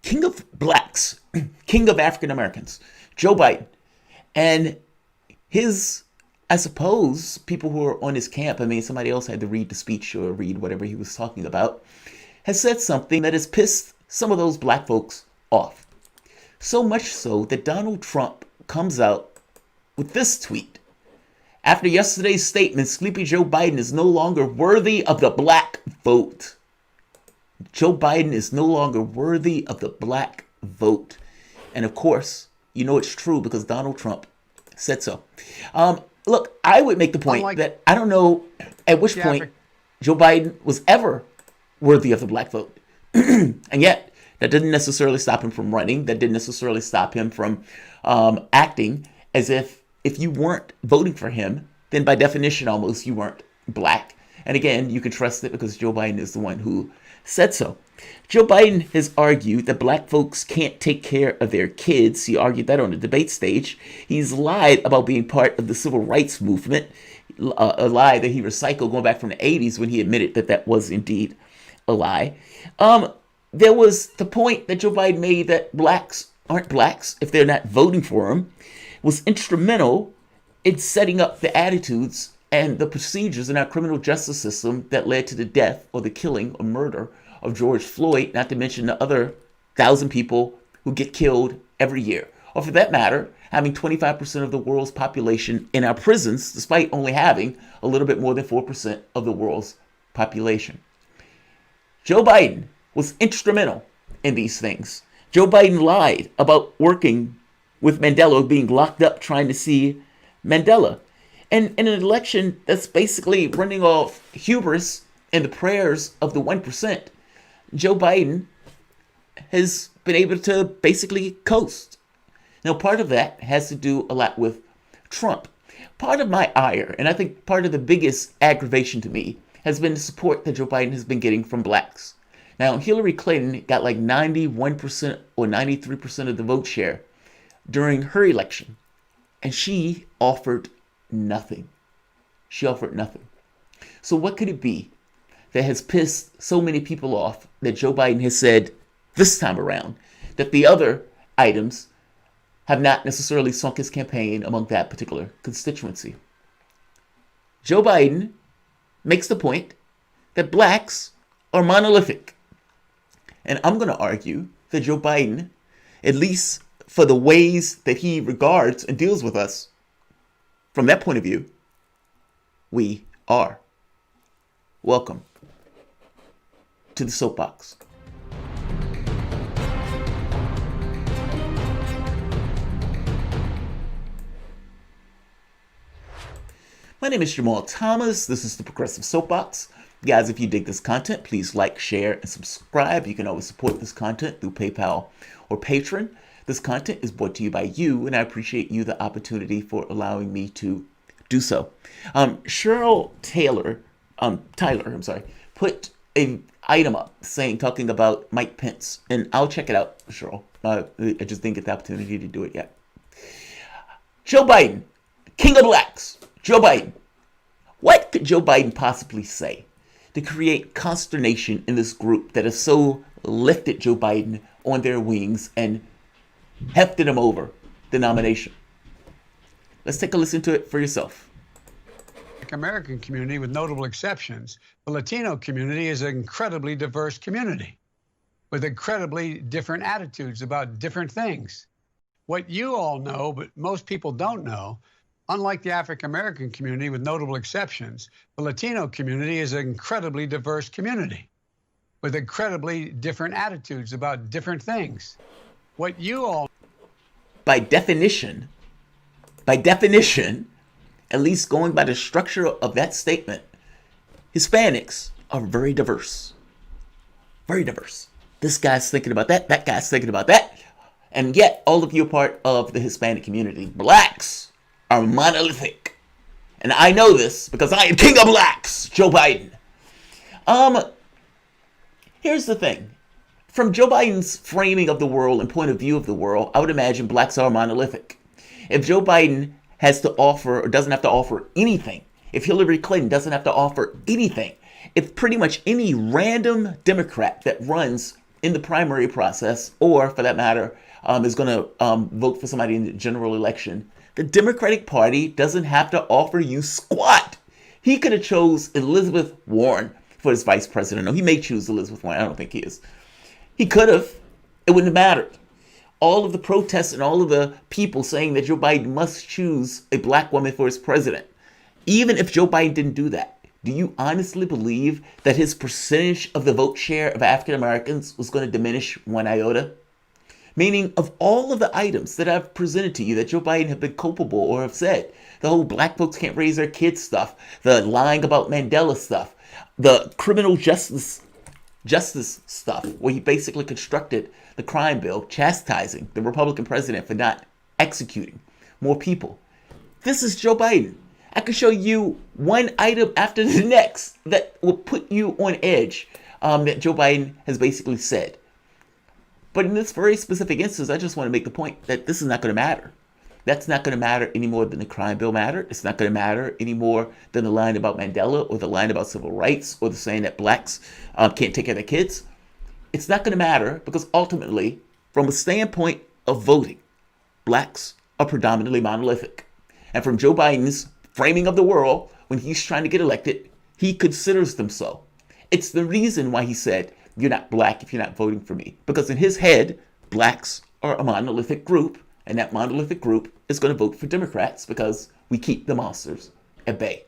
King of blacks, king of African Americans, Joe Biden. And his, I suppose, people who are on his camp, I mean, somebody else had to read the speech or read whatever he was talking about, has said something that has pissed some of those black folks off. So much so that Donald Trump comes out with this tweet. After yesterday's statement, Sleepy Joe Biden is no longer worthy of the black vote. Joe Biden is no longer worthy of the black vote. And of course, you know it's true because Donald Trump said so. Look, I would make the point that I don't know at which point Joe Biden was ever worthy of the black vote. And yet, that didn't necessarily stop him from running. That didn't necessarily stop him from acting as if you weren't voting for him, then by definition, almost, you weren't black. And again, you can trust it because Joe Biden is the one who said so. Joe Biden has argued that black folks can't take care of their kids. He argued that on the debate stage. He's lied about being part of the civil rights movement, a lie that he recycled going back from the 80s when he admitted that that was indeed a lie. There was the point that Joe Biden made that blacks aren't blacks if they're not voting for him, was instrumental in setting up the attitudes and the procedures in our criminal justice system that led to the death or the killing or murder of George Floyd, not to mention the other 1,000 people who get killed every year. Or for that matter, having 25% of the world's population in our prisons, despite only having a little bit more than 4% of the world's population. Joe Biden was instrumental in these things. Joe Biden lied about working with Mandela, being locked up trying to see Mandela. And in an election that's basically running off hubris and the prayers of the 1%, Joe Biden has been able to basically coast. Now, part of that has to do a lot with Trump. Part of my ire, and I think part of the biggest aggravation to me, has been the support that Joe Biden has been getting from blacks. Now, Hillary Clinton got like 91% or 93% of the vote share during her election, and she offered nothing. She offered nothing. So what could it be that has pissed so many people off that Joe Biden has said this time around that the other items have not necessarily sunk his campaign among that particular constituency? Joe Biden makes the point that blacks are monolithic. And I'm going to argue that Joe Biden, at least for the ways that he regards and deals with us, from that point of view, we are. Welcome to the soapbox. My name is Jamarl Thomas. This is the Progressive Soapbox. Guys, if you dig this content, please like, share, and subscribe. You can always support this content through PayPal or Patreon. This content is brought to you by you, and I appreciate you the opportunity for allowing me to do so. Cheryl Tyler, put an item up talking about Mike Pence, and I'll check it out, Cheryl. I just didn't get the opportunity to do it yet. Joe Biden, king of blacks. Joe Biden. What could Joe Biden possibly say to create consternation in this group that has so lifted Joe Biden on their wings and hefted him over the nomination? Let's take a listen to it for yourself. American community, with notable exceptions, the Latino community is an incredibly diverse community with incredibly different attitudes about different things. What you all know, but most people don't know, unlike the African American community, with notable exceptions, the Latino community is an incredibly diverse community with incredibly different attitudes about different things. What you all... By definition, at least going by the structure of that statement, Hispanics are very diverse. Very diverse. This guy's thinking about that guy's thinking about that. And yet, all of you are part of the Hispanic community. Blacks are monolithic. And I know this because I am king of blacks, Joe Biden. Here's the thing. From Joe Biden's framing of the world and point of view of the world, I would imagine blacks are monolithic. If Joe Biden has to offer or doesn't have to offer anything, if Hillary Clinton doesn't have to offer anything, if pretty much any random Democrat that runs in the primary process, or for that matter, is going to vote for somebody in the general election, the Democratic Party doesn't have to offer you squat. He could have chose Elizabeth Warren for his vice president. No, he may choose Elizabeth Warren. I don't think he is. He could have. It wouldn't have mattered. All of the protests and all of the people saying that Joe Biden must choose a black woman for his president. Even if Joe Biden didn't do that, do you honestly believe that his percentage of the vote share of African Americans was going to diminish one iota? Meaning, of all of the items that I've presented to you that Joe Biden have been culpable or have said, the whole black folks can't raise their kids stuff, the lying about Mandela stuff, the criminal justice stuff, where he basically constructed the crime bill chastising the Republican president for not executing more people. This is Joe Biden. I could show you one item after the next that will put you on edge that Joe Biden has basically said. But in this very specific instance, I just want to make the point that this is not going to matter. That's not going to matter any more than the crime bill mattered. It's not going to matter any more than the line about Mandela or the line about civil rights or the saying that blacks can't take care of their kids. It's not going to matter because ultimately, from a standpoint of voting, blacks are predominantly monolithic. And from Joe Biden's framing of the world, when he's trying to get elected, he considers them so. It's the reason why he said, you're not black if you're not voting for me. Because in his head, blacks are a monolithic group, and that monolithic group is going to vote for Democrats because we keep the monsters at bay.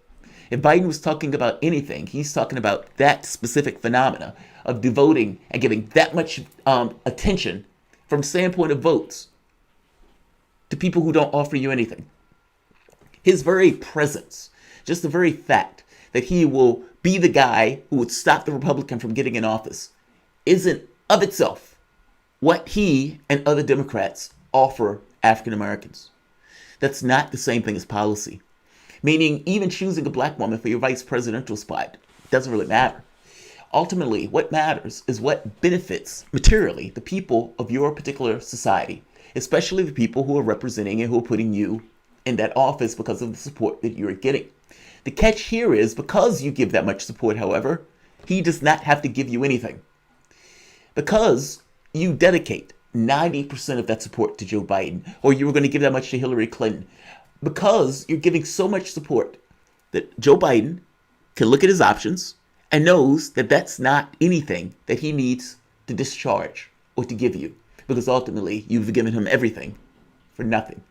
If Biden was talking about anything, he's talking about that specific phenomena of devoting and giving that much attention from standpoint of votes to people who don't offer you anything. His very presence, just the very fact that he will be the guy who would stop the Republican from getting in office, isn't of itself what he and other Democrats offer African Americans. That's not the same thing as policy. Meaning, even choosing a black woman for your vice presidential spot doesn't really matter. Ultimately, what matters is what benefits materially the people of your particular society, especially the people who are representing and who are putting you in that office because of the support that you're getting. The catch here is, because you give that much support, however, he does not have to give you anything. Because you dedicate 90% of that support to Joe Biden, or you were going to give that much to Hillary Clinton, because you're giving so much support that Joe Biden can look at his options and knows that that's not anything that he needs to discharge or to give you, because ultimately you've given him everything for nothing.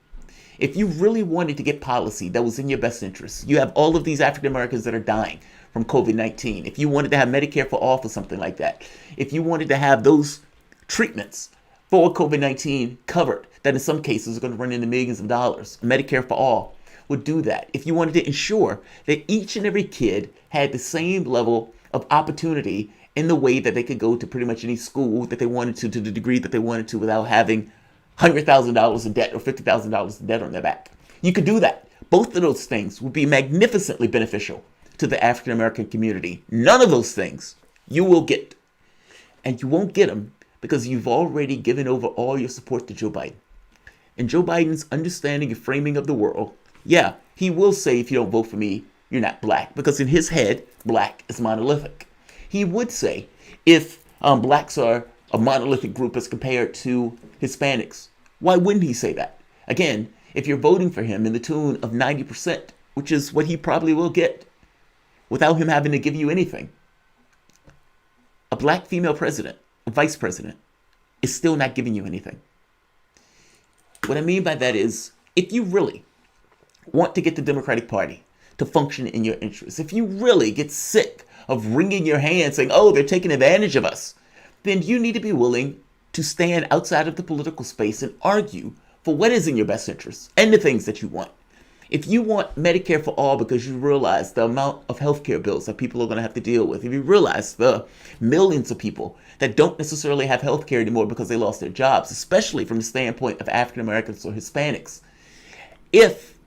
If you really wanted to get policy that was in your best interest, you have all of these African Americans that are dying from COVID-19. If you wanted to have Medicare for all for something like that, if you wanted to have those treatments for COVID-19 covered, that in some cases are going to run into millions of dollars, Medicare for all would do that. If you wanted to ensure that each and every kid had the same level of opportunity in the way that they could go to pretty much any school that they wanted to the degree that they wanted to, without having $100,000 in debt or $50,000 in debt on their back. You could do that. Both of those things would be magnificently beneficial to the African American community. None of those things you will get. And you won't get them because you've already given over all your support to Joe Biden. And Joe Biden's understanding and framing of the world, yeah, he will say, if you don't vote for me, you're not black. Because in his head, black is monolithic. He would say, if blacks are a monolithic group as compared to Hispanics, why wouldn't he say that? Again, if you're voting for him in the tune of 90%, which is what he probably will get, without him having to give you anything, a black female president, a vice president, is still not giving you anything. What I mean by that is, if you really want to get the Democratic Party to function in your interests, if you really get sick of wringing your hands saying, oh, they're taking advantage of us, then you need to be willing to stand outside of the political space and argue for what is in your best interest and the things that you want. If you want Medicare for all because you realize the amount of healthcare bills that people are going to have to deal with, if you realize the millions of people that don't necessarily have healthcare anymore because they lost their jobs, especially from the standpoint of African Americans or Hispanics, if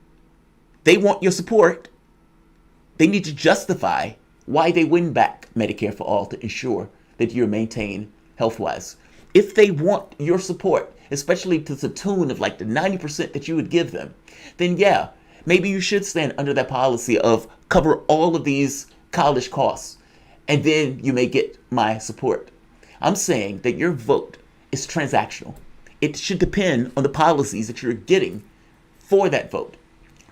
they want your support, they need to justify why they win back Medicare for all to ensure that you're maintained health-wise. If they want your support, especially to the tune of like the 90% that you would give them, then yeah, maybe you should stand under that policy of cover all of these college costs and then you may get my support. I'm saying that your vote is transactional. It should depend on the policies that you're getting for that vote.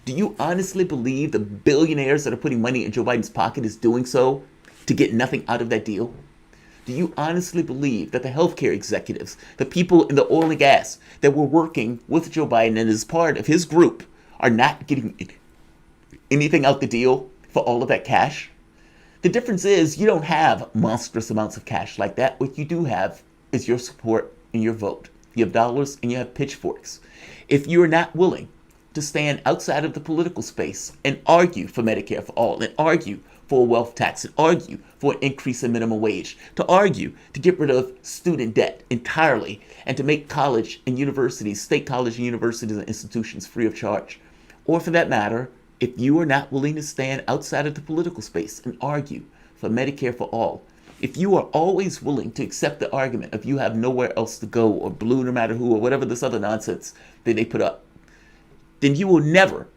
Do you honestly believe the billionaires that are putting money in Joe Biden's pocket is doing so to get nothing out of that deal? Do you honestly believe that the healthcare executives, the people in the oil and gas that were working with Joe Biden and as part of his group, are not getting anything out the deal for all of that cash? The difference is you don't have monstrous amounts of cash like that. What you do have is your support and your vote. You have dollars and you have pitchforks. If you are not willing to stand outside of the political space and argue for Medicare for all, and argue for a wealth tax, and argue for an increase in minimum wage, to argue to get rid of student debt entirely, and to make college and universities, state college and universities and institutions free of charge, or for that matter, if you are not willing to stand outside of the political space and argue for Medicare for all, if you are always willing to accept the argument of you have nowhere else to go, or blue no matter who, or whatever this other nonsense that they put up, then you will never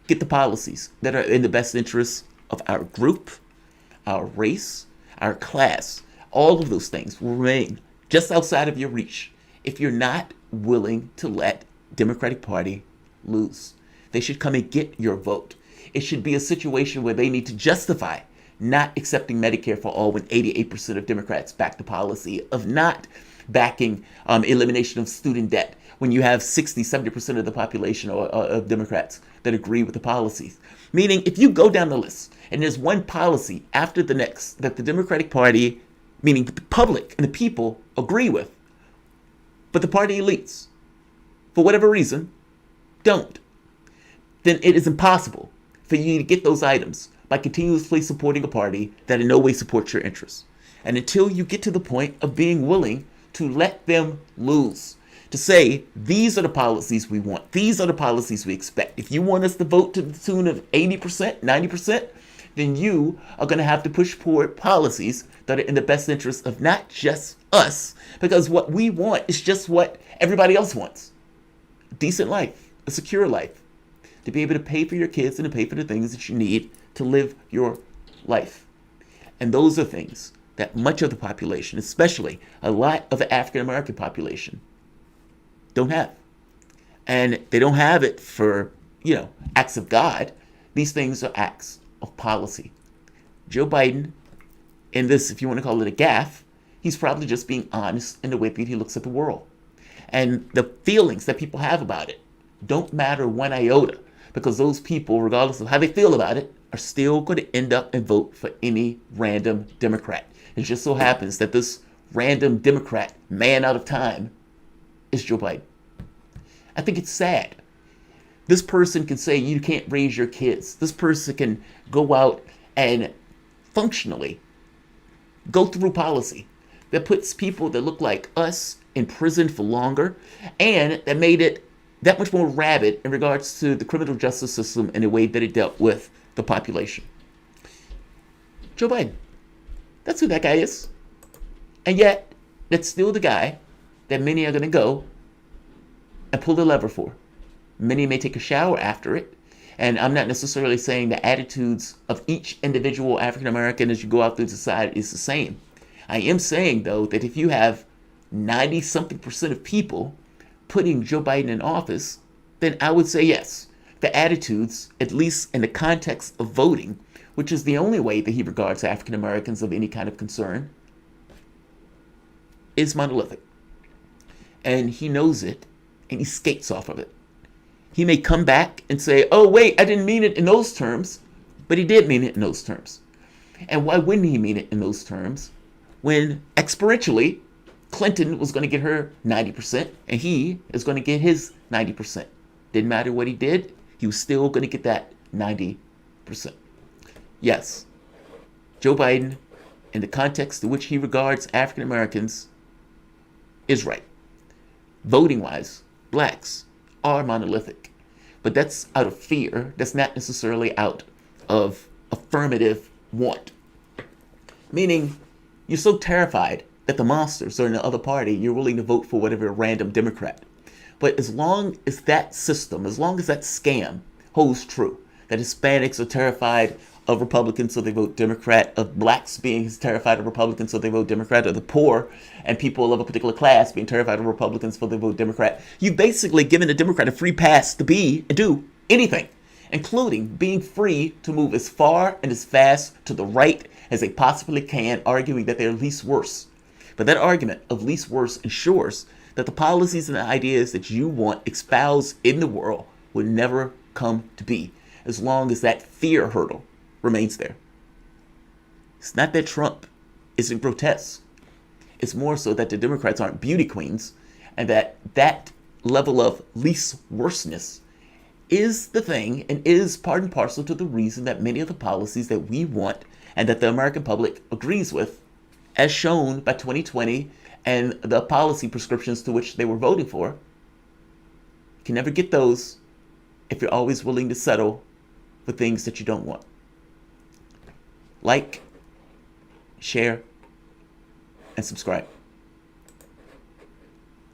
get the policies that are in the best interests of our group, our race, our class. All of those things will remain just outside of your reach if you're not willing to let Democratic Party lose. They should come and get your vote. It should be a situation where they need to justify not accepting Medicare for all when 88% of Democrats back the policy, of not backing elimination of student debt when you have 60, 70% of the population of Democrats that agree with the policies. Meaning, if you go down the list and there's one policy after the next that the Democratic Party, meaning the public and the people, agree with, but the party elites, for whatever reason, don't, then it is impossible for you to get those items by continuously supporting a party that in no way supports your interests. And until you get to the point of being willing to let them lose, to say, these are the policies we want, these are the policies we expect. If you want us to vote to the tune of 80%, 90%, then you are going to have to push forward policies that are in the best interest of not just us, because what we want is just what everybody else wants. A decent life, a secure life, to be able to pay for your kids and to pay for the things that you need to live your life. And those are things that much of the population, especially a lot of the African American population, don't have. And they don't have it for, acts of God. These things are acts of policy. Joe Biden, in this, if you want to call it a gaffe, he's probably just being honest in the way that he looks at the world. And the feelings that people have about it don't matter one iota, because those people, regardless of how they feel about it, are still going to end up and vote for any random Democrat. It just so happens that this random Democrat, man out of time, is Joe Biden. I think it's sad. This person can say you can't raise your kids. This person can go out and functionally go through policy that puts people that look like us in prison for longer, and that made it that much more rabid in regards to the criminal justice system and the way that it dealt with the population. Joe Biden. That's who that guy is. And yet, that's still the guy that many are going to go and pull the lever for. Many may take a shower after it. And I'm not necessarily saying the attitudes of each individual African American as you go out through society is the same. I am saying, though, that if you have 90-something% of people putting Joe Biden in office, then I would say yes. The attitudes, at least in the context of voting, which is the only way that he regards African Americans of any kind of concern, is monolithic. And he knows it, and he skates off of it. He may come back and say, oh, wait, I didn't mean it in those terms, but he did mean it in those terms. And why wouldn't he mean it in those terms when exponentially Clinton was going to get her 90% and he is going to get his 90%? Didn't matter what he did, he was still going to get that 90%. Yes, Joe Biden, in the context in which he regards African Americans, is right. Voting-wise, blacks are monolithic. But that's out of fear. That's not necessarily out of affirmative want. Meaning, you're so terrified that the monsters are in the other party, you're willing to vote for whatever random Democrat. But as long as that system, as long as that scam holds true, that Hispanics are terrified of Republicans, so they vote Democrat, of blacks being terrified of Republicans, so they vote Democrat, or the poor and people of a particular class being terrified of Republicans, so they vote Democrat. You've basically given a Democrat a free pass to be and do anything, including being free to move as far and as fast to the right as they possibly can, arguing that they're least worse. But that argument of least worse ensures that the policies and the ideas that you want espoused in the world will never come to be, as long as that fear hurdle remains there. It's not that Trump isn't grotesque. It's more so that the Democrats aren't beauty queens, and that level of least worseness is the thing and is part and parcel to the reason that many of the policies that we want and that the American public agrees with, as shown by 2020 and the policy prescriptions to which they were voting for, can never get those if you're always willing to settle for things that you don't want. Like, share, and subscribe.